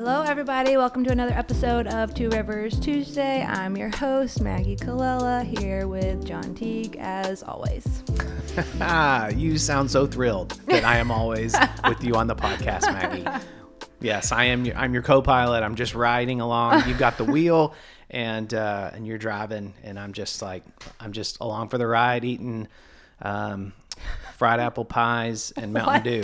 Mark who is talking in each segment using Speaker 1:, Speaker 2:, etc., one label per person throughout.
Speaker 1: Hello, everybody. Welcome to another episode of Two Rivers Tuesday. I'm your host, Maggie Colella, here with John Teague, as always.
Speaker 2: You sound so thrilled that I am always with you on the podcast, Maggie. Yes, I'm your co-pilot. I'm just riding along. You've got the wheel, and you're driving, and I'm just along for the ride, eating fried apple pies and Mountain Dew.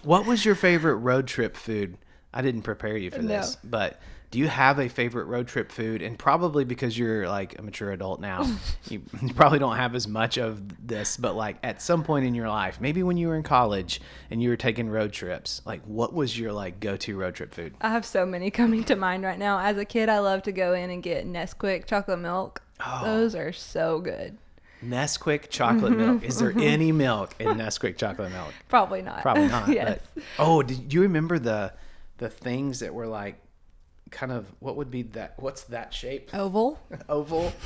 Speaker 2: What was your favorite road trip food? I didn't prepare you for this, but do you have a favorite road trip food? And probably because you're like a mature adult now, you probably don't have as much of this, but like at some point in your life, maybe when you were in college and you were taking road trips, like what was your like go-to road trip food?
Speaker 1: I have so many coming to mind right now. As a kid, I loved to go in and get Nesquik chocolate milk. Oh. Those are so good.
Speaker 2: Nesquik chocolate milk. Is there any milk in Nesquik chocolate milk?
Speaker 1: Probably not.
Speaker 2: Probably not.
Speaker 1: Yes.
Speaker 2: But, did you remember the things that were like kind of, what would be that? What's that shape?
Speaker 1: Oval.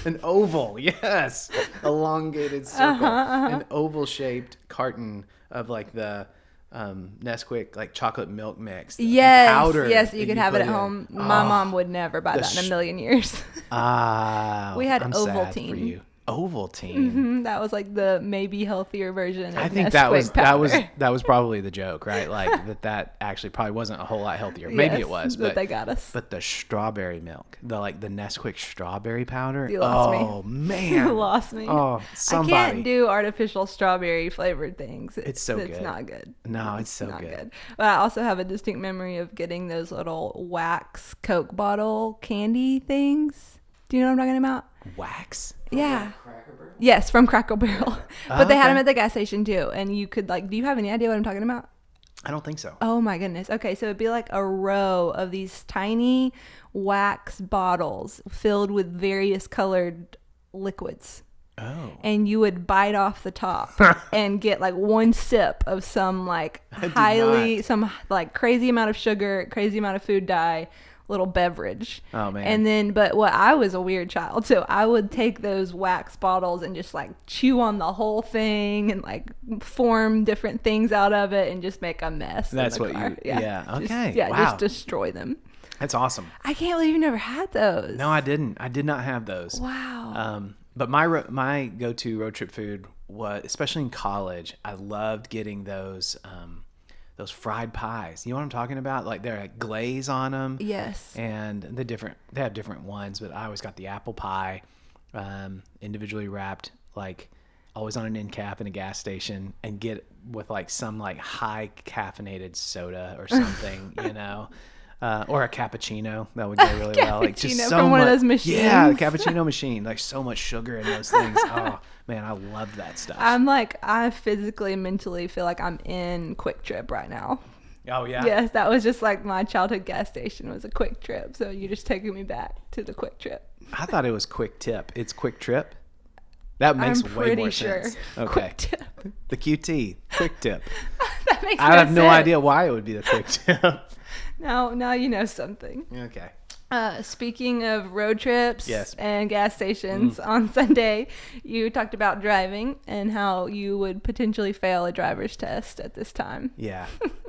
Speaker 2: An oval. Yes. Elongated circle. An oval shaped carton of like the Nesquik like chocolate milk mix.
Speaker 1: Yes.
Speaker 2: Powder.
Speaker 1: Yes. You could have it at home. My mom would never buy that in a million years.
Speaker 2: We
Speaker 1: had
Speaker 2: I'm
Speaker 1: Ovaltine.
Speaker 2: sad for you. Ovaltine.
Speaker 1: Mm-hmm. That was like the maybe healthier version of
Speaker 2: I think
Speaker 1: Nesquik
Speaker 2: that was probably the joke, right? Like that actually probably wasn't a whole lot healthier. Maybe it was, but
Speaker 1: they got us.
Speaker 2: But the strawberry milk, the Nesquik strawberry powder.
Speaker 1: You lost me.
Speaker 2: Oh man,
Speaker 1: you lost me.
Speaker 2: Oh, somebody.
Speaker 1: I can't do artificial strawberry flavored things.
Speaker 2: It's so good.
Speaker 1: It's not good.
Speaker 2: No, it's so
Speaker 1: not
Speaker 2: good.
Speaker 1: But I also have a distinct memory of getting those little wax Coke bottle candy things. Do you know what I'm talking about?
Speaker 2: Wax?
Speaker 1: Yeah. Yes, from Cracker Barrel. But they had them at the gas station too. And you could do you have any idea what I'm talking about?
Speaker 2: I don't think so.
Speaker 1: Oh my goodness. Okay, so it'd be like a row of these tiny wax bottles filled with various colored liquids.
Speaker 2: Oh.
Speaker 1: And you would bite off the top and get like one sip of some crazy amount of sugar, crazy amount of food dye little beverage.
Speaker 2: Oh man.
Speaker 1: And then I was a weird child, so I would take those wax bottles and just like chew on the whole thing and like form different things out of it and just make a mess.
Speaker 2: That's what
Speaker 1: car.
Speaker 2: Okay.
Speaker 1: Just destroy them.
Speaker 2: That's awesome.
Speaker 1: I can't believe you never had those.
Speaker 2: No, I didn't. I did not have those.
Speaker 1: Wow.
Speaker 2: But my go-to road trip food was, especially in college, I loved getting those fried pies. You know what I'm talking about? Like they're like glaze on them.
Speaker 1: Yes.
Speaker 2: And they have different ones, but I always got the apple pie, individually wrapped, like always on an end cap in a gas station, and get with like some like high caffeinated soda or something, you know, or a cappuccino that would go really well. Like just so
Speaker 1: from
Speaker 2: much,
Speaker 1: one of those machines.
Speaker 2: Yeah, the cappuccino machine. Like so much sugar in those things. Oh man, I love that stuff.
Speaker 1: I physically and mentally feel like I'm in Quick Trip right now.
Speaker 2: Oh yeah.
Speaker 1: Yes, that was just like my childhood gas station was a Quick Trip. So you're just taking me back to the Quick Trip.
Speaker 2: I thought it was Quick Tip. It's Quick Trip. That makes way more sense. Okay.
Speaker 1: Quick Tip.
Speaker 2: The QT. Quick Tip.
Speaker 1: That makes
Speaker 2: I have no idea why it would be the Quick Tip.
Speaker 1: Now you know something.
Speaker 2: Okay.
Speaker 1: Speaking of road trips
Speaker 2: yes.
Speaker 1: and gas stations, on Sunday, you talked about driving and how you would potentially fail a driver's test at this time.
Speaker 2: Yeah.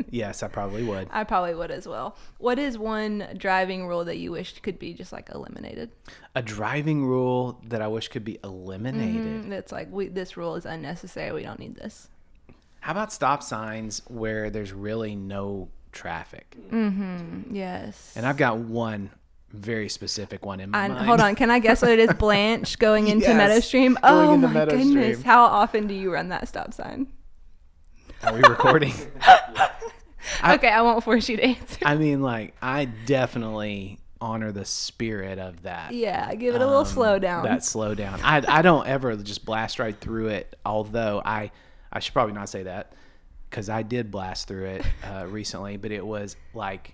Speaker 2: Yes, I probably would.
Speaker 1: I probably would as well. What is one driving rule that you wish could be just like eliminated?
Speaker 2: A driving rule that I wish could be eliminated.
Speaker 1: That's like, this rule is unnecessary. We don't need this.
Speaker 2: How about stop signs where there's really no traffic?
Speaker 1: Mm-hmm. Yes.
Speaker 2: And I've got one very specific one in my mind.
Speaker 1: Hold on. Can I guess what it is? Blanche going into Meadowstream?
Speaker 2: Oh
Speaker 1: my goodness. How often do you run that stop sign?
Speaker 2: Are we recording?
Speaker 1: Okay, I won't force you to answer.
Speaker 2: I mean, like, I definitely honor the spirit of that.
Speaker 1: Yeah, give it a little slowdown.
Speaker 2: That slowdown. I don't ever just blast right through it, although I should probably not say that because I did blast through it recently, but it was like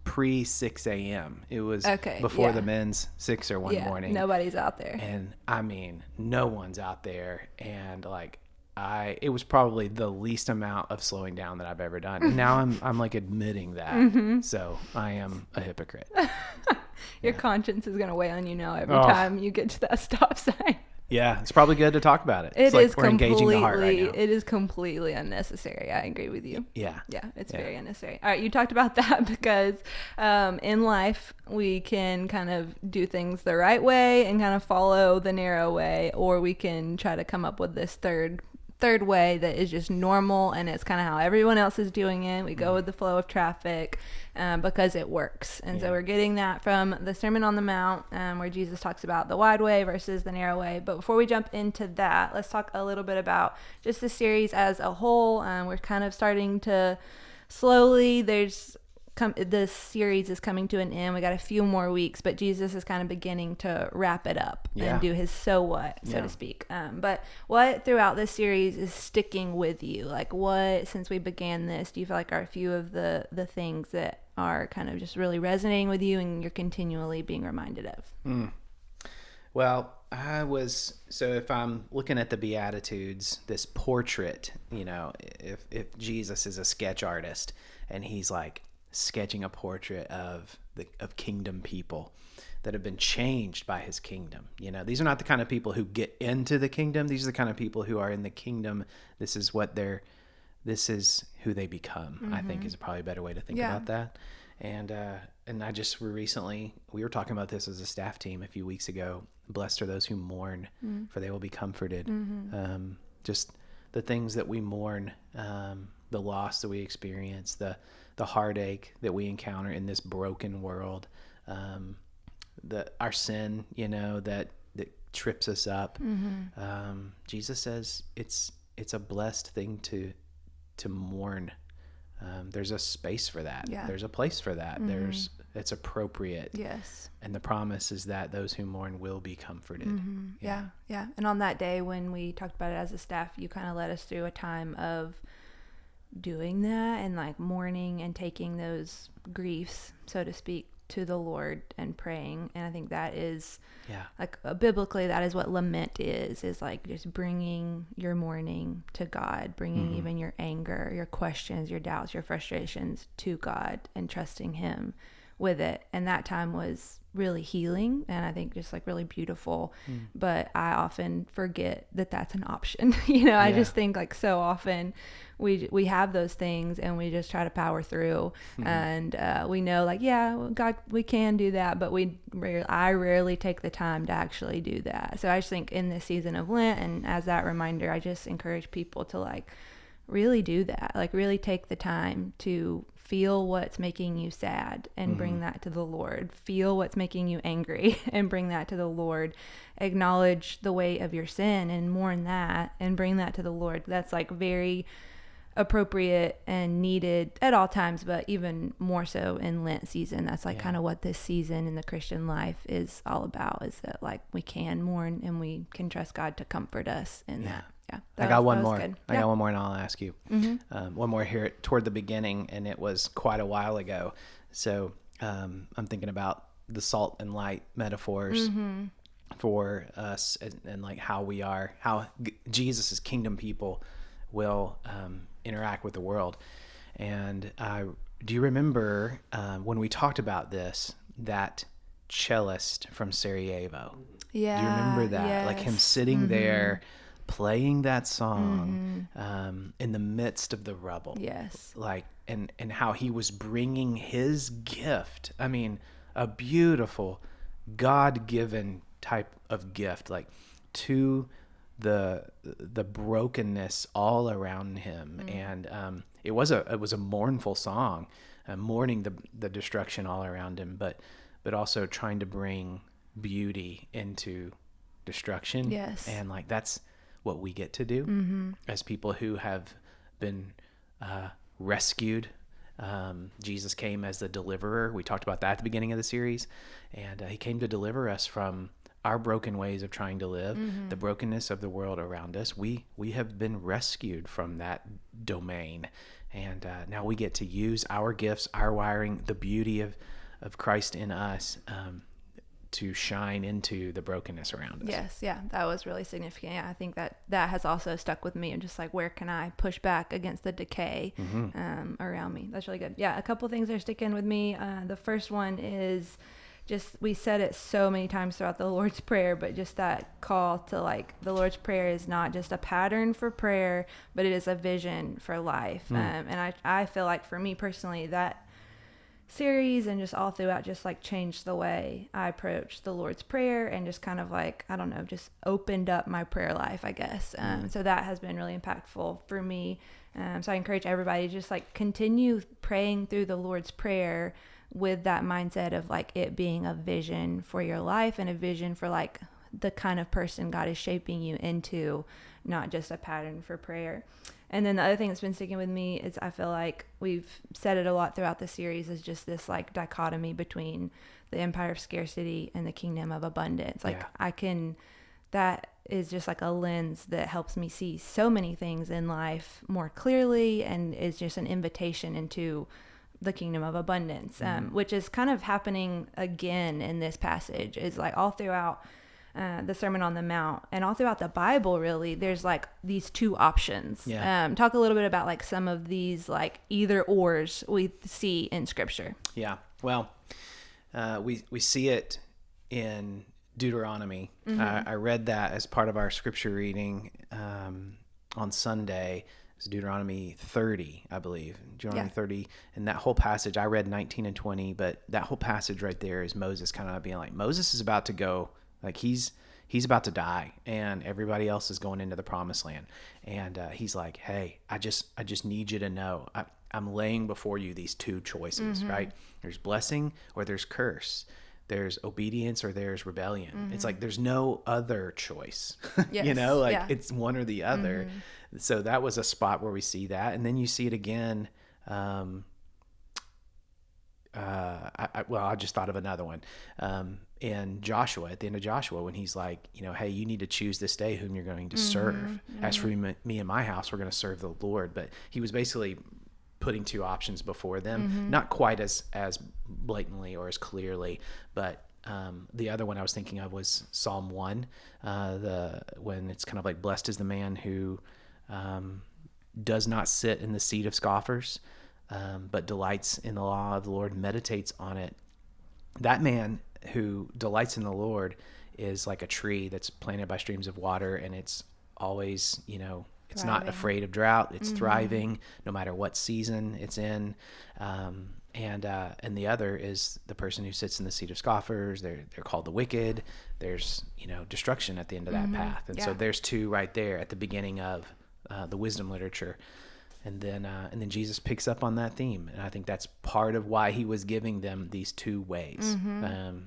Speaker 2: pre 6 a.m. It was before the men's sixer one morning.
Speaker 1: Nobody's out there.
Speaker 2: And I mean, no one's out there. And like, it was probably the least amount of slowing down that I've ever done. And now I'm like admitting that. Mm-hmm. So I am a hypocrite.
Speaker 1: Your conscience is going to weigh on you now every time you get to that stop sign.
Speaker 2: Yeah, it's probably good to talk about it.
Speaker 1: It
Speaker 2: It's like
Speaker 1: is
Speaker 2: we're engaging the heart right
Speaker 1: completely,
Speaker 2: now.
Speaker 1: it is completely unnecessary. I agree with you.
Speaker 2: Yeah.
Speaker 1: Yeah, it's
Speaker 2: Yeah.
Speaker 1: very unnecessary. All right, you talked about that because in life we can kind of do things the right way and kind of follow the narrow way, or we can try to come up with this third way that is just normal and it's kind of how everyone else is doing it. We go with the flow of traffic because it works. And so we're getting that from the Sermon on the Mount, where Jesus talks about the wide way versus the narrow way. But before we jump into that, let's talk a little bit about just the series as a whole. We're kind of starting to slowly, this series is coming to an end. We got a few more weeks, but Jesus is kind of beginning to wrap it up and do his so what, so to speak. But what throughout this series is sticking with you? Like what, since we began this, do you feel like are a few of the things that are kind of just really resonating with you and you're continually being reminded of?
Speaker 2: Well, so if I'm looking at the Beatitudes, this portrait, if Jesus is a sketch artist and he's like sketching a portrait of kingdom people that have been changed by his kingdom. These are not the kind of people who get into the kingdom. These are the kind of people who are in the kingdom. This is who they become, I think is probably a better way to think about that. And we were talking about this as a staff team a few weeks ago. Blessed are those who mourn, for they will be comforted. Just the things that we mourn, the loss that we experience, the heartache that we encounter in this broken world, our sin, that trips us up. Jesus says it's a blessed thing to mourn. There's a space for that.
Speaker 1: Yeah.
Speaker 2: There's a place for that. It's appropriate.
Speaker 1: Yes.
Speaker 2: And the promise is that those who mourn will be comforted.
Speaker 1: Yeah. And on that day when we talked about it as a staff, you kind of led us through a time of doing that and like mourning and taking those griefs, so to speak, to the Lord and praying. And I think that is like biblically, that is what lament is like just bringing your mourning to God, bringing even your anger, your questions, your doubts, your frustrations to God and trusting him with it. And that time was really healing and I think just like really beautiful. But I often forget that that's an option. I just think like so often we have those things and we just try to power through. And we know like, God, we can do that, but I rarely take the time to actually do that. So I just think in this season of Lent and as that reminder, I just encourage people to like really do that, like really take the time to feel what's making you sad and bring that to the Lord. Feel what's making you angry and bring that to the Lord. Acknowledge the weight of your sin and mourn that and bring that to the Lord. That's like very appropriate and needed at all times, but even more so in Lent season. That's like kind of what this season in the Christian life is all about, is that like we can mourn and we can trust God to comfort us in that.
Speaker 2: I got one more. I got one more and I'll ask you. One more here toward the beginning, and it was quite a while ago. So I'm thinking about the salt and light metaphors for us and like how Jesus' kingdom people will interact with the world. And do you remember when we talked about this, that cellist from Sarajevo?
Speaker 1: Yeah.
Speaker 2: Do you remember that?
Speaker 1: Yes.
Speaker 2: Like him sitting there playing that song in the midst of the rubble.
Speaker 1: Yes.
Speaker 2: Like, and how he was bringing his gift. I mean, a beautiful God-given type of gift, like to the brokenness all around him. And it was a mournful song, mourning the destruction all around him, but also trying to bring beauty into destruction.
Speaker 1: Yes.
Speaker 2: And like that's what we get to do as people who have been rescued. Jesus came as the deliverer. We talked about that at the beginning of the series, and he came to deliver us from our broken ways of trying to live, the brokenness of the world around us. We have been rescued from that domain, and now we get to use our gifts, our wiring, the beauty of Christ in us, to shine into the brokenness around us.
Speaker 1: Yes, yeah, that was really significant. Yeah, I think that has also stuck with me, and just like, where can I push back against the decay around me? That's really good. Yeah, a couple things are sticking with me. The first one is just, we said it so many times throughout the Lord's Prayer, but just that call to like, the Lord's Prayer is not just a pattern for prayer, but it is a vision for life. And I feel like for me personally, that series and just all throughout just like changed the way I approach the Lord's Prayer, and just kind of like, I don't know, just opened up my prayer life, I guess. So that has been really impactful for me. So I encourage everybody to just like continue praying through the Lord's Prayer with that mindset of like it being a vision for your life and a vision for like the kind of person God is shaping you into, not just a pattern for prayer. And then the other thing that's been sticking with me is, I feel like we've said it a lot throughout the series, is just this like dichotomy between the empire of scarcity and the kingdom of abundance. Like that is just like a lens that helps me see so many things in life more clearly, and is just an invitation into the kingdom of abundance, which is kind of happening again in this passage. Is like all throughout the Sermon on the Mount and all throughout the Bible, really, there's like these two options. Talk a little bit about like some of these like either ors we see in Scripture.
Speaker 2: Well, we see it in Deuteronomy. I read that as part of our scripture reading on Sunday. It's Deuteronomy 30, I believe. Deuteronomy 30. And that whole passage, I read 19 and 20, but that whole passage right there is Moses kind of being like, Moses is about to go, like he's about to die, and everybody else is going into the promised land. And he's like, hey, I just need you to know, I'm laying before you these two choices, right? There's blessing or there's curse. There's obedience or there's rebellion. It's like there's no other choice. It's one or the other. So that was a spot where we see that. And then you see it again. I just thought of another one. In Joshua, at the end of Joshua, when he's like, hey, you need to choose this day whom you're going to serve. As for me and my house, we're going to serve the Lord. But he was basically putting two options before them, not quite as blatantly or as clearly, but the other one I was thinking of was Psalm 1, when it's kind of like, blessed is the man who does not sit in the seat of scoffers, but delights in the law of the Lord, meditates on it. That man who delights in the Lord is like a tree that's planted by streams of water, and it's always, it's thriving. Not afraid of drought. It's thriving no matter what season it's in. And the other is the person who sits in the seat of scoffers. They're called the wicked. There's, destruction at the end of that path. And so there's two right there at the beginning of the wisdom literature. And then Jesus picks up on that theme. And I think that's part of why he was giving them these two ways.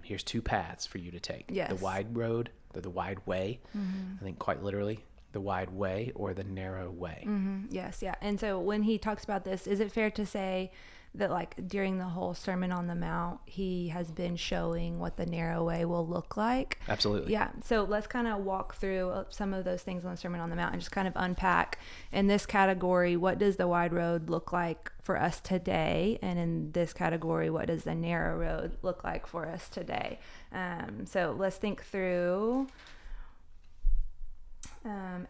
Speaker 2: Here's two paths for you to take.
Speaker 1: Yes.
Speaker 2: The wide road, or the wide way. I think quite literally, the wide way or the narrow way.
Speaker 1: Yes, yeah. And so when he talks about this, is it fair to say that like during the whole Sermon on the Mount, he has been showing what the narrow way will look like?
Speaker 2: Absolutely.
Speaker 1: Yeah. So let's kind of walk through some of those things on the Sermon on the Mount and just kind of unpack in this category, what does the wide road look like for us today? And in this category, what does the narrow road look like for us today? So let's think through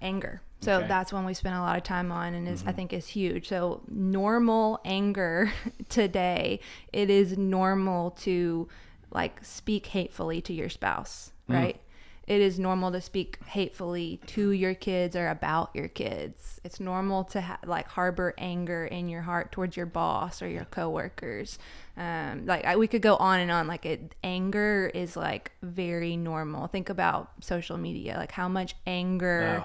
Speaker 1: anger. So that's one we spent a lot of time on, and I think is huge. So normal anger today, it is normal to like speak hatefully to your spouse, right? It is normal to speak hatefully to your kids or about your kids. It's normal to like harbor anger in your heart towards your boss or your coworkers. We could go on and on. Anger is like very normal. Think about social media. Like how much anger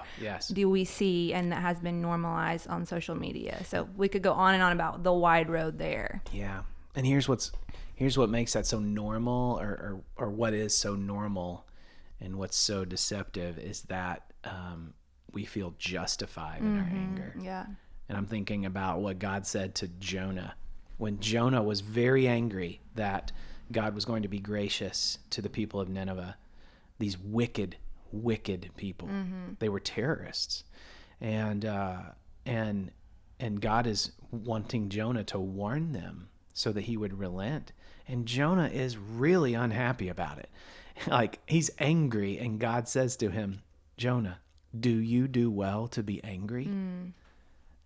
Speaker 1: do we see, and that has been normalized on social media. So we could go on and on about the wide road there.
Speaker 2: Yeah. And here's what makes that so normal, or what is so normal. And what's so deceptive is that we feel justified in our anger.
Speaker 1: Yeah.
Speaker 2: And I'm thinking about what God said to Jonah. When Jonah was very angry that God was going to be gracious to the people of Nineveh, these wicked, wicked people, they were terrorists. And God is wanting Jonah to warn them so that he would relent. And Jonah is really unhappy about it. Like he's angry, and God says to him, Jonah, do you do well to be angry?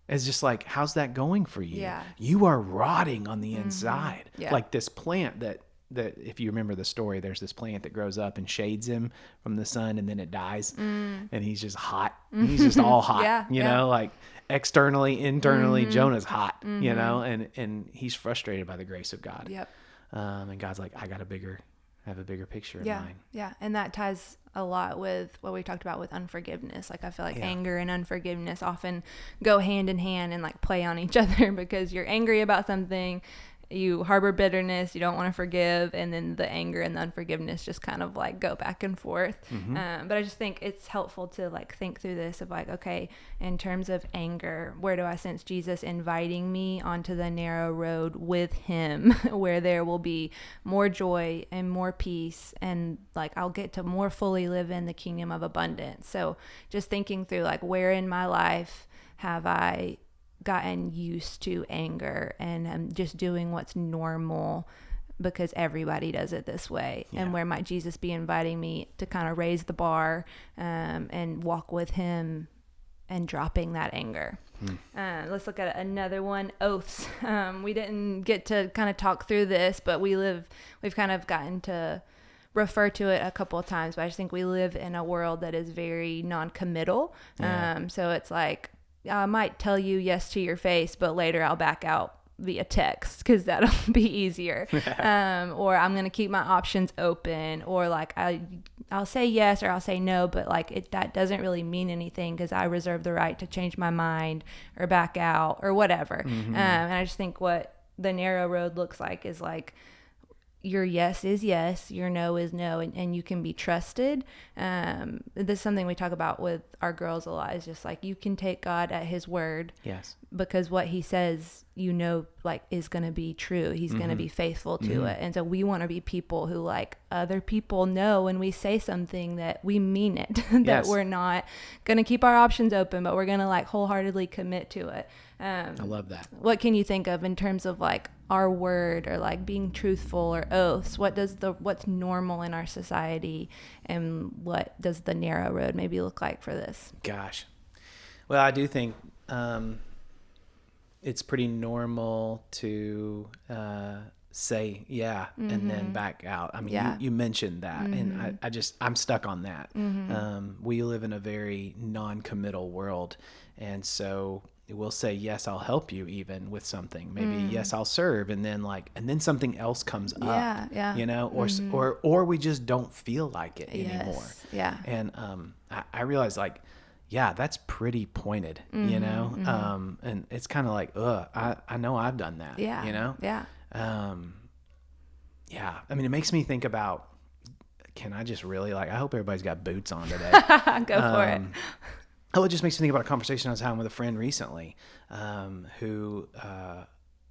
Speaker 2: It's just like, how's that going for you?
Speaker 1: Yeah.
Speaker 2: You are rotting on the inside.
Speaker 1: Yeah.
Speaker 2: Like this plant that if you remember the story, there's this plant that grows up and shades him from the sun, and then it dies, and he's just hot. He's just all hot, you know, like externally, internally, Jonah's hot, you know, and he's frustrated by the grace of God.
Speaker 1: Yep.
Speaker 2: And God's like, I have a bigger picture in mind.
Speaker 1: Yeah. And that ties a lot with what we talked about with unforgiveness. Like, I feel like anger and unforgiveness often go hand in hand and like play on each other, because you're angry about something, you harbor bitterness, you don't want to forgive, and then the anger and the unforgiveness just kind of like go back and forth. But I just think it's helpful to like think through this of like, okay, in terms of anger, where do I sense Jesus inviting me onto the narrow road with him where there will be more joy and more peace, and like I'll get to more fully live in the kingdom of abundance. So just thinking through like, where in my life have I gotten used to anger, and I'm just doing what's normal because everybody does it this way. And where might Jesus be inviting me to kind of raise the bar and walk with him and dropping that anger. Let's look at another one, oaths. We didn't get to kind of talk through this, but we've kind of gotten to refer to it a couple of times, but I just think we live in a world that is very non-committal. So it's like, I might tell you yes to your face, but later I'll back out via text because that'll be easier. Or I'm going to keep my options open, or like I'll say yes or I'll say no, but like that doesn't really mean anything because I reserve the right to change my mind or back out or whatever. And I just think what the narrow road looks like is like, your yes is yes, your no is no, and you can be trusted. This is something we talk about with our girls a lot, is just like, you can take God at his word.
Speaker 2: Yes.
Speaker 1: Because what he says, you know, like is going to be true. He's going to be faithful to it. And so we want to be people who like other people know when we say something that we mean it, that we're not going to keep our options open, but we're going to like wholeheartedly commit to it.
Speaker 2: I love that.
Speaker 1: What can you think of in terms of like our word, or like being truthful, or oaths? What's normal in our society, and what does the narrow road maybe look like for this?
Speaker 2: Gosh. Well, I do think it's pretty normal to say and then back out. I mean, you mentioned that, and I'm stuck on that. We live in a very non-committal world, and so we'll say yes, I'll help you even with something. Maybe yes, I'll serve, and then something else comes up. You know, or we just don't feel like it anymore. And I realize like, that's pretty pointed, you know? And it's kind of like, I know I've done that, you know? I mean, it makes me think about, can I just really like, I hope everybody's got boots on today.
Speaker 1: Go for it.
Speaker 2: Oh, it just makes me think about a conversation I was having with a friend recently, who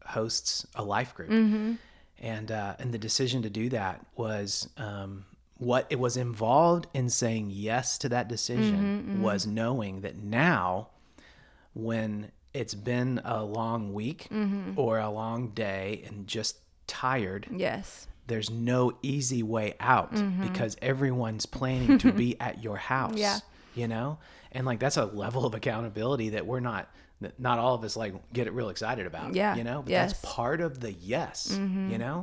Speaker 2: hosts a life group. And the decision to do that was, what it was involved in saying yes to that decision was knowing that now, when it's been a long week or a long day and just tired, there's no easy way out because everyone's planning to be at your house, you know? And like, that's a level of accountability that not all of us like get real excited about, you know, but that's part of the yes, you know?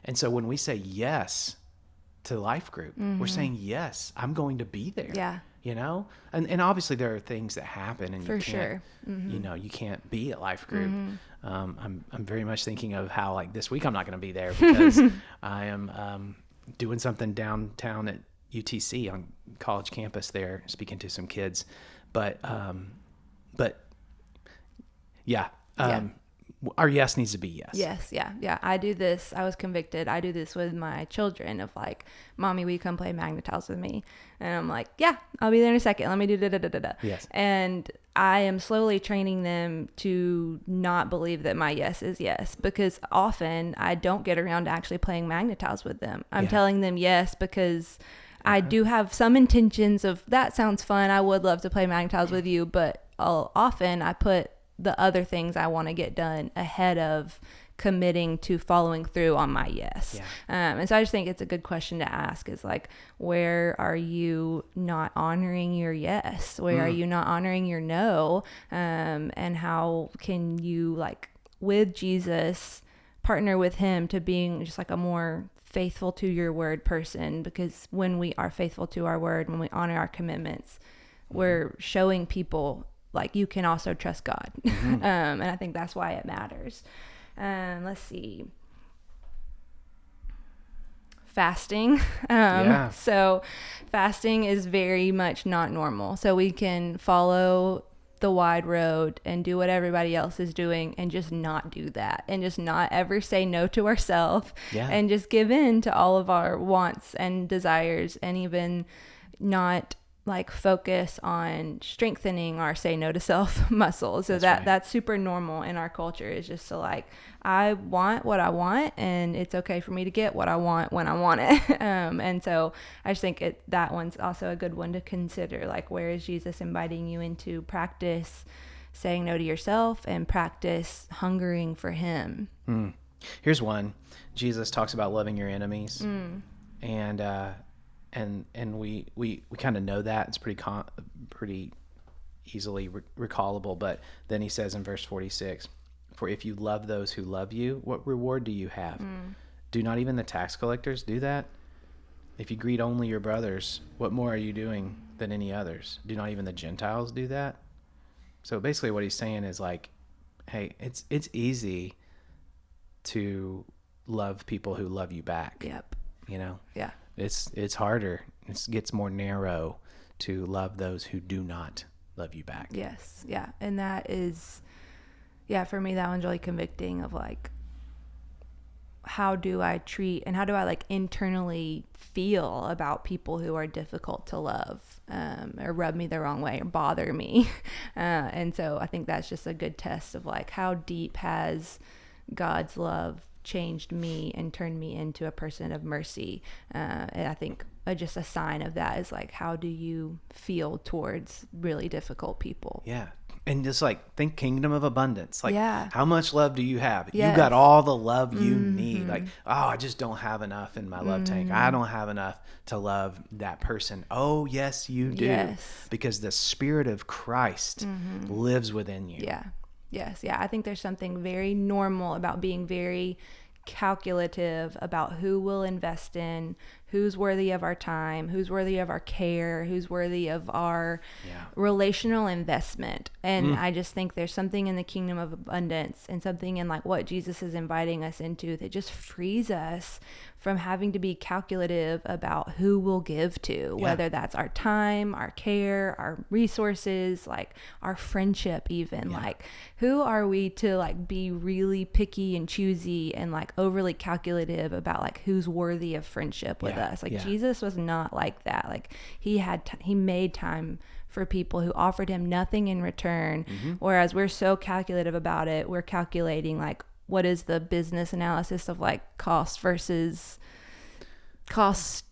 Speaker 2: And so when we say yes to life group, we're saying, yes, I'm going to be there, you know? And obviously there are things that happen, and you can't, you know, you can't be at life group. I'm very much thinking of how like this week I'm not going to be there because I am doing something downtown at UTC on college campus there, speaking to some kids, but our yes needs to be yes.
Speaker 1: I do this. I was convicted. I do this with my children of like, Mommy, will you come play Magna-Tiles with me? And I'm like, yeah, I'll be there in a second. Let me do da-da-da-da-da.
Speaker 2: Yes.
Speaker 1: And I am slowly training them to not believe that my yes is yes, because often I don't get around to actually playing Magna-Tiles with them. I'm telling them yes because I do have some intentions of, that sounds fun, I would love to play Magna-Tiles with you, but often I put the other things I want to get done ahead of committing to following through on my yes. And so I just think it's a good question to ask, is like, where are you not honoring your yes? Where are you not honoring your no? And how can you, like, with Jesus, partner with him to being just like a more faithful to your word person, because when we are faithful to our word, when we honor our commitments, we're showing people like you can also trust God. And I think that's why it matters. Let's see. Fasting. So fasting is very much not normal. So we can follow the wide road and do what everybody else is doing and just not do that, and just not ever say no to ourselves, and just give in to all of our wants and desires, and even not like focus on strengthening our say no to self muscles. So that's super normal in our culture, is just to like, I want what I want, and it's okay for me to get what I want when I want it. And so I just think that one's also a good one to consider. Like, where is Jesus inviting you into practice saying no to yourself and practice hungering for him?
Speaker 2: Here's one. Jesus talks about loving your enemies, and we kind of know that. It's pretty easily recallable. But then he says in verse 46, "For if you love those who love you, what reward do you have? Do not even the tax collectors do that? If you greet only your brothers, what more are you doing than any others? Do not even the Gentiles do that?" So basically what he's saying is like, hey, it's easy to love people who love you back.
Speaker 1: Yep.
Speaker 2: You know?
Speaker 1: Yeah.
Speaker 2: It's harder. It gets more narrow to love those who do not love you back.
Speaker 1: Yes. Yeah. And that is, for me, that one's really convicting of like, how do I treat and how do I like internally feel about people who are difficult to love, or rub me the wrong way or bother me. And so I think that's just a good test of like, how deep has God's love changed me and turned me into a person of mercy. And I think just a sign of that is like, how do you feel towards really difficult people?
Speaker 2: Yeah. And just like, think kingdom of abundance. Like,
Speaker 1: Yeah.
Speaker 2: how much love do you have?
Speaker 1: Yes.
Speaker 2: You got all the love you need. Like, oh, I just don't have enough in my love tank. I don't have enough to love that person. Oh, yes, you do.
Speaker 1: Yes.
Speaker 2: Because the Spirit of Christ lives within you.
Speaker 1: Yeah. Yes. Yeah. I think there's something very normal about being very calculative about who we'll invest in, who's worthy of our time, who's worthy of our care, who's worthy of our relational investment. And I just think there's something in the kingdom of abundance and something in like what Jesus is inviting us into that just frees us from having to be calculative about who we'll give to, whether that's our time, our care, our resources, like our friendship even. Like, who are we to like be really picky and choosy and like overly calculative about like who's worthy of friendship with us? Like, Jesus was not like that. Like, he made time for people who offered him nothing in return. Whereas we're so calculative about it. We're calculating like, what is the business analysis of like cost versus cost,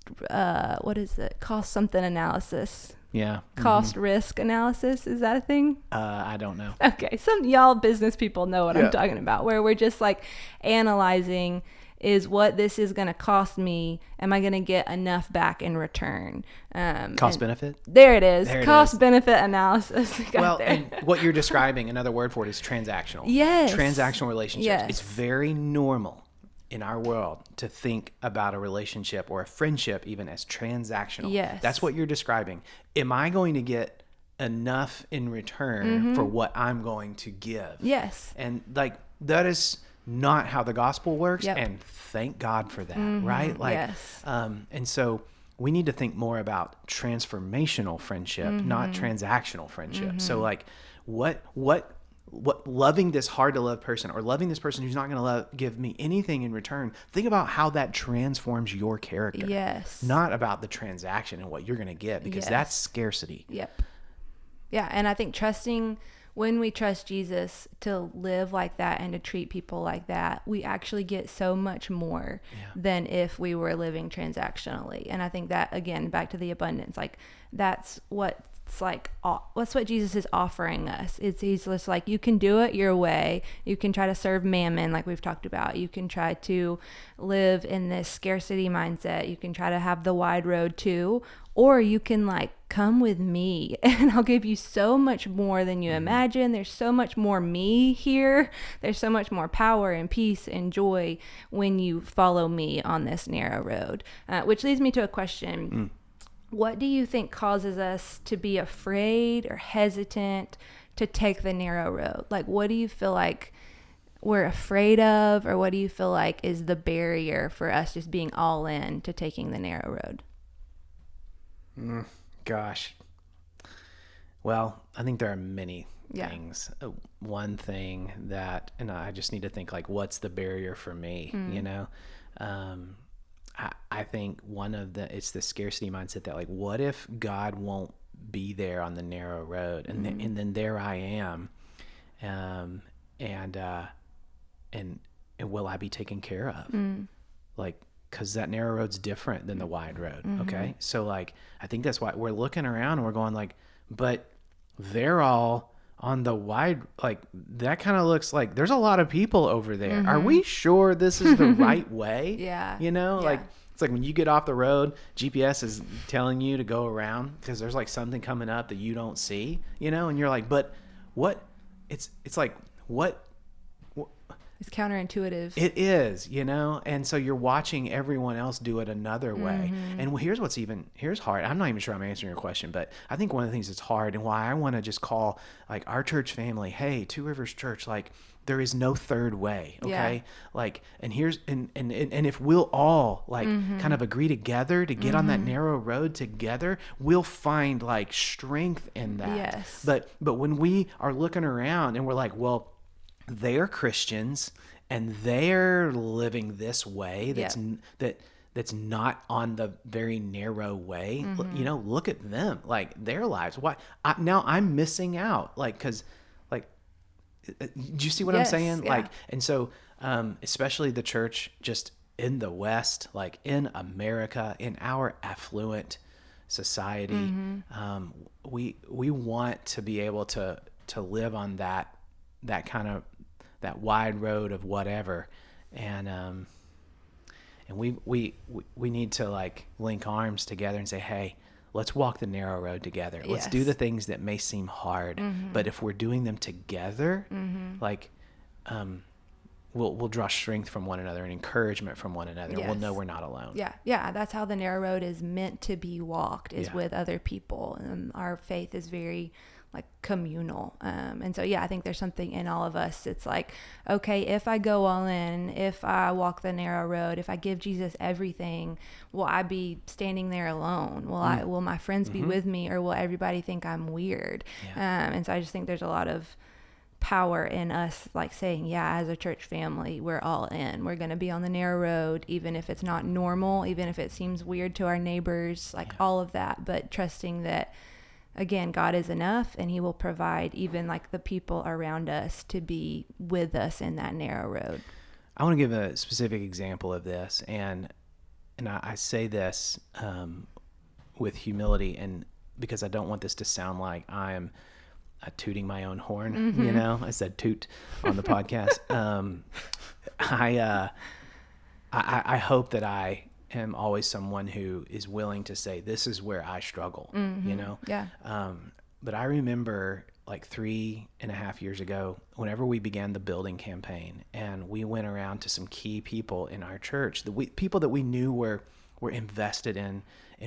Speaker 1: what is it? Cost something analysis.
Speaker 2: Yeah.
Speaker 1: Cost risk analysis. Is that a thing?
Speaker 2: I don't know.
Speaker 1: Okay. Some y'all business people know what I'm talking about, where we're just like analyzing, is what this is going to cost me. Am I going to get enough back in return?
Speaker 2: Cost benefit?
Speaker 1: There it is. Cost benefit analysis.
Speaker 2: Well, and what you're describing, another word for it is transactional.
Speaker 1: Yes.
Speaker 2: Transactional relationships.
Speaker 1: Yes.
Speaker 2: It's very normal in our world to think about a relationship or a friendship even as transactional.
Speaker 1: Yes.
Speaker 2: That's what you're describing. Am I going to get enough in return for what I'm going to give?
Speaker 1: Yes.
Speaker 2: And like, that is not how the gospel works. And thank God for that, right? Like, and so we need to think more about transformational friendship, not transactional friendship. So like, what loving this hard to love person, or loving this person who's not going to give me anything in return, think about how that transforms your character.
Speaker 1: Yes.
Speaker 2: Not about the transaction and what you're going to get, because that's scarcity.
Speaker 1: Yep. Yeah. And I think when we trust Jesus to live like that and to treat people like that, we actually get so much more than if we were living transactionally. And I think that, again, back to the abundance, like, that's what It's like that's what Jesus is offering us. He's just like, you can do it your way. You can try to serve mammon, like we've talked about. You can try to live in this scarcity mindset. You can try to have the wide road too, or you can like come with me and I'll give you so much more than you imagine. There's so much more me here. There's so much more power and peace and joy when you follow me on this narrow road. Which leads me to a question. What do you think causes us to be afraid or hesitant to take the narrow road? Like, what do you feel like we're afraid of, or what do you feel like is the barrier for us just being all in to taking the narrow road?
Speaker 2: Gosh. Well, I think there are many things. One thing that, and I just need to think like, what's the barrier for me? You know? I think it's the scarcity mindset that like, what if God won't be there on the narrow road? And then there I am. And will I be taken care of? Like, cause that narrow road's different than the wide road. Okay. So like, I think that's why we're looking around and we're going like, but they're all on the wide, like that kind of looks like there's a lot of people over there. Are we sure this is the right way?
Speaker 1: Yeah.
Speaker 2: You know, like it's like when you get off the road, GPS is telling you to go around because there's like something coming up that you don't see, you know, and you're like, but what? It's like, what?
Speaker 1: It's counterintuitive.
Speaker 2: It is, you know? And so you're watching everyone else do it another way. And here's hard. I'm not even sure I'm answering your question, but I think one of the things that's hard and why I want to just call like our church family, hey, Two Rivers Church, like there is no third way. Okay. Like, and here's, and if we'll all like kind of agree together to get on that narrow road together, we'll find like strength in that.
Speaker 1: Yes.
Speaker 2: But when we are looking around and we're like, well, they're Christians and they're living this way that's not on the very narrow way. You know, look at them, like their lives. Why now I'm missing out? Like, cause like, do you see what I'm saying?
Speaker 1: Yeah.
Speaker 2: Like, and so, especially the church just in the West, like in America, in our affluent society, we want to be able to live on that kind of that wide road of whatever, and we need to like link arms together and say, hey, let's walk the narrow road together. Let's do the things that may seem hard, but if we're doing them together, like we'll draw strength from one another and encouragement from one another. We'll know we're not alone.
Speaker 1: Yeah, that's how the narrow road is meant to be walked, is with other people. Our faith is very like communal, and so I think there's something in all of us. It's like, okay, if I go all in, if I walk the narrow road, if I give Jesus everything, will I be standing there alone? Will my friends be with me, or will everybody think I'm weird? And so I just think there's a lot of power in us like saying, as a church family, we're all in. We're going to be on the narrow road, even if it's not normal, even if it seems weird to our neighbors, like all of that, but trusting that, again, God is enough and he will provide even like the people around us to be with us in that narrow road.
Speaker 2: I want to give a specific example of this. And I say this with humility, and because I don't want this to sound like I am tooting my own horn, you know, I said toot on the podcast. I hope that I am always someone who is willing to say, this is where I struggle, you know? But I remember like 3.5 years ago, whenever we began the building campaign, and we went around to some key people in our church, people that we knew were invested in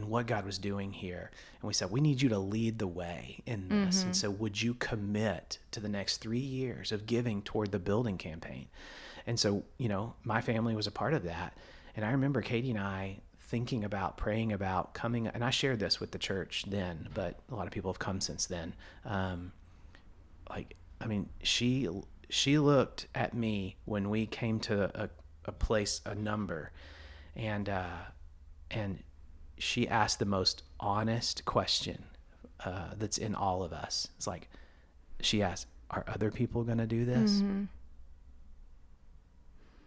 Speaker 2: what God was doing here. And we said, we need you to lead the way in this. And so would you commit to the next 3 years of giving toward the building campaign? And so, you know, my family was a part of that. And I remember Katie and I thinking about, praying about coming, and I shared this with the church then, but a lot of people have come since then. She looked at me when we came to a place, a number, and she asked the most honest question that's in all of us. It's like, she asked, are other people going to do this?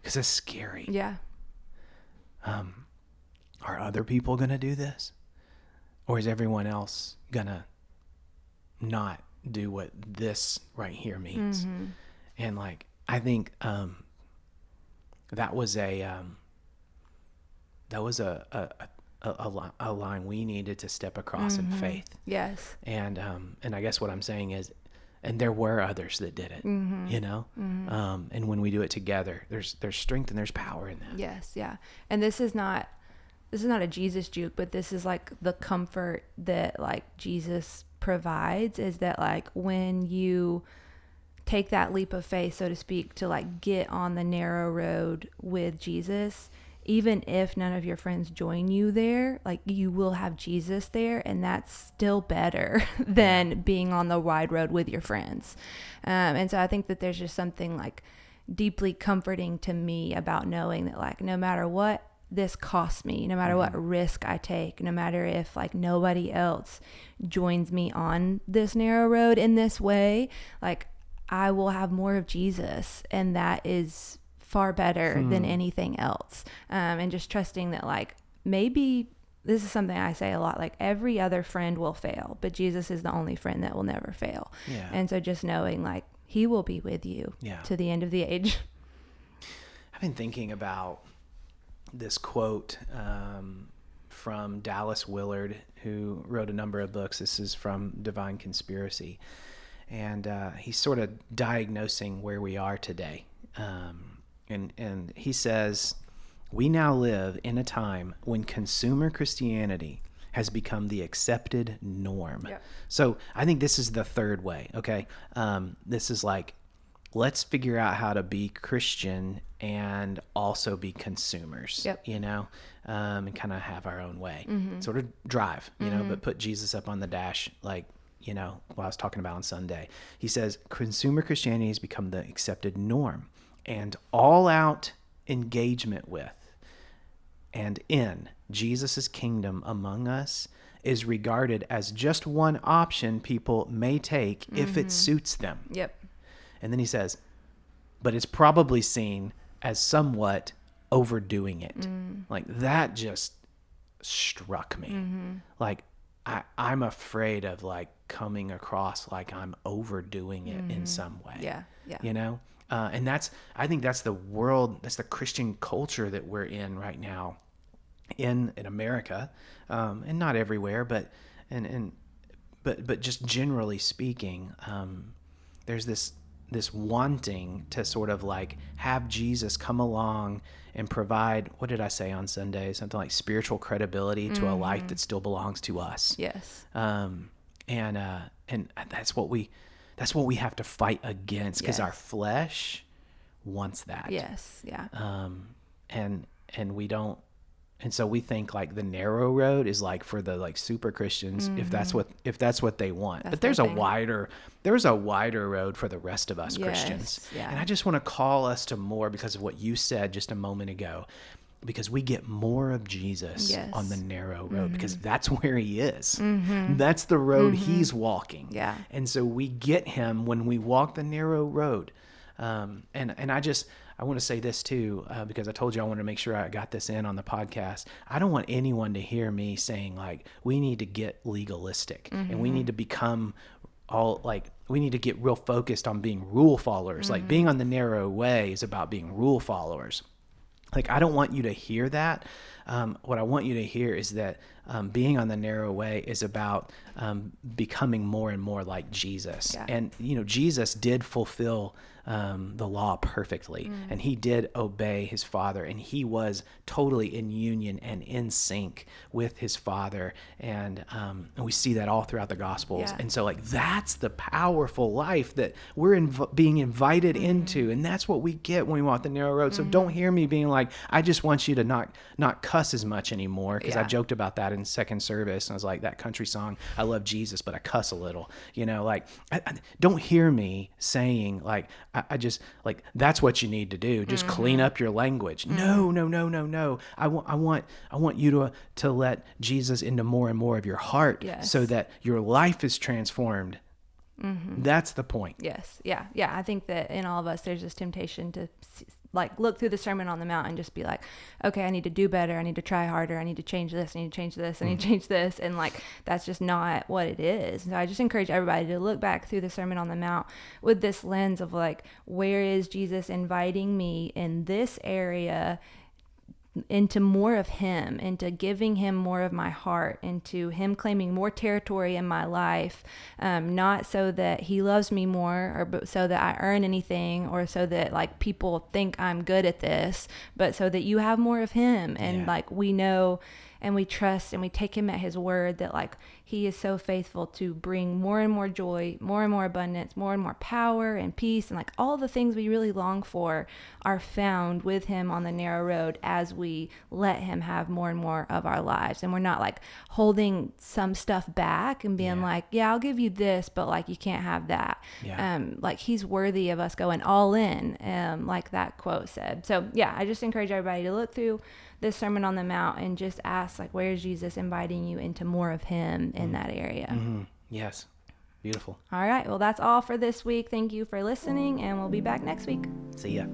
Speaker 2: Because it's scary.
Speaker 1: Yeah.
Speaker 2: Are other people going to do this? Or is everyone else going to not do what this right here means. And like, I think that was a line we needed to step across in faith.
Speaker 1: Yes.
Speaker 2: And I guess what I'm saying is, and there were others that did it, you know? And when we do it together, there's strength and there's power in that.
Speaker 1: Yes. Yeah. And this is not a Jesus juke, but this is like the comfort that like Jesus provides, is that like when you take that leap of faith, so to speak, to like get on the narrow road with Jesus, even if none of your friends join you there, like you will have Jesus there, and that's still better than being on the wide road with your friends. And so I think that there's just something like deeply comforting to me about knowing that like no matter what this costs me, no matter what risk I take, no matter if like nobody else joins me on this narrow road in this way, like I will have more of Jesus, and that is far better than anything else. And just trusting that like maybe this is something I say a lot, like every other friend will fail, but Jesus is the only friend that will never fail.
Speaker 2: Yeah.
Speaker 1: And so just knowing like he will be with you to the end of the age.
Speaker 2: I've been thinking about this quote from Dallas Willard, who wrote a number of books. This is from Divine Conspiracy. And he's sort of diagnosing where we are today. And he says, we now live in a time when consumer Christianity has become the accepted norm. Yep. So I think this is the third way, okay? This is like, let's figure out how to be Christian and also be consumers, you know, and kind of have our own way. Sort of drive, you know, but put Jesus up on the dash, like, you know, what I was talking about on Sunday. He says, consumer Christianity has become the accepted norm, and all-out engagement with and in Jesus' kingdom among us is regarded as just one option people may take if it suits them.
Speaker 1: Yep.
Speaker 2: And then he says, but it's probably seen as somewhat overdoing it. Like that just struck me. Like I'm afraid of like coming across like I'm overdoing it in some way.
Speaker 1: Yeah.
Speaker 2: You know? And I think that's the world, that's the Christian culture that we're in right now in America, and not everywhere, but just generally speaking, there's this wanting to sort of like have Jesus come along and provide, what did I say on Sunday? Something like spiritual credibility to a life that still belongs to us.
Speaker 1: Yes.
Speaker 2: And that's what we have to fight against, because our flesh wants that.
Speaker 1: Yes. Yeah.
Speaker 2: And we don't, and so we think like the narrow road is like for the like super Christians, if that's what they want. But there's a wider road for the rest of us Christians.
Speaker 1: Yeah.
Speaker 2: And I just want to call us to more because of what you said just a moment ago, because we get more of Jesus on the narrow road, because that's where he is. That's the road he's walking.
Speaker 1: Yeah.
Speaker 2: And so we get him when we walk the narrow road. And I want to say this too, because I told you I wanted to make sure I got this in on the podcast. I don't want anyone to hear me saying like, we need to get legalistic and we need to become we need to get real focused on being rule followers. Like being on the narrow way is about being rule followers. Like, I don't want you to hear that. What I want you to hear is that being on the narrow way is about becoming more and more like Jesus. Yeah. And, you know, Jesus did fulfill the law perfectly, and he did obey his Father, and he was totally in union and in sync with his Father. And we see that all throughout the Gospels. Yeah. And so, like, that's the powerful life that we're being invited into, and that's what we get when we walk the narrow road. So don't hear me being like, I just want you to not cuss as much anymore, because I joked about that in second service, and I was like, that country song, I love Jesus, but I cuss a little, you know, like, I don't hear me saying like, I just like, that's what you need to do. Just clean up your language. No. I want you to let Jesus into more and more of your heart, so that your life is transformed. That's the point.
Speaker 1: Yes. Yeah. I think that in all of us, there's this temptation to like look through the Sermon on the Mount and just be like, okay, I need to do better. I need to try harder. I need to change this. I need to change this. I need to change this. And like, that's just not what it is. So I just encourage everybody to look back through the Sermon on the Mount with this lens of like, where is Jesus inviting me in this area into more of him, into giving him more of my heart, into him claiming more territory in my life, not so that he loves me more or so that I earn anything or so that like people think I'm good at this, but so that you have more of him. And like we know and we trust and we take him at his word that like he is so faithful to bring more and more joy, more and more abundance, more and more power and peace, and like all the things we really long for are found with him on the narrow road as we let him have more and more of our lives. And we're not like holding some stuff back and being like, yeah, I'll give you this, but like you can't have that. Like he's worthy of us going all in, like that quote said. So yeah, I just encourage everybody to look through this Sermon on the Mount and just ask like, where is Jesus inviting you into more of him in that area?
Speaker 2: Yes. Beautiful.
Speaker 1: All right. Well, that's all for this week. Thank you for listening, and we'll be back next week.
Speaker 2: See ya.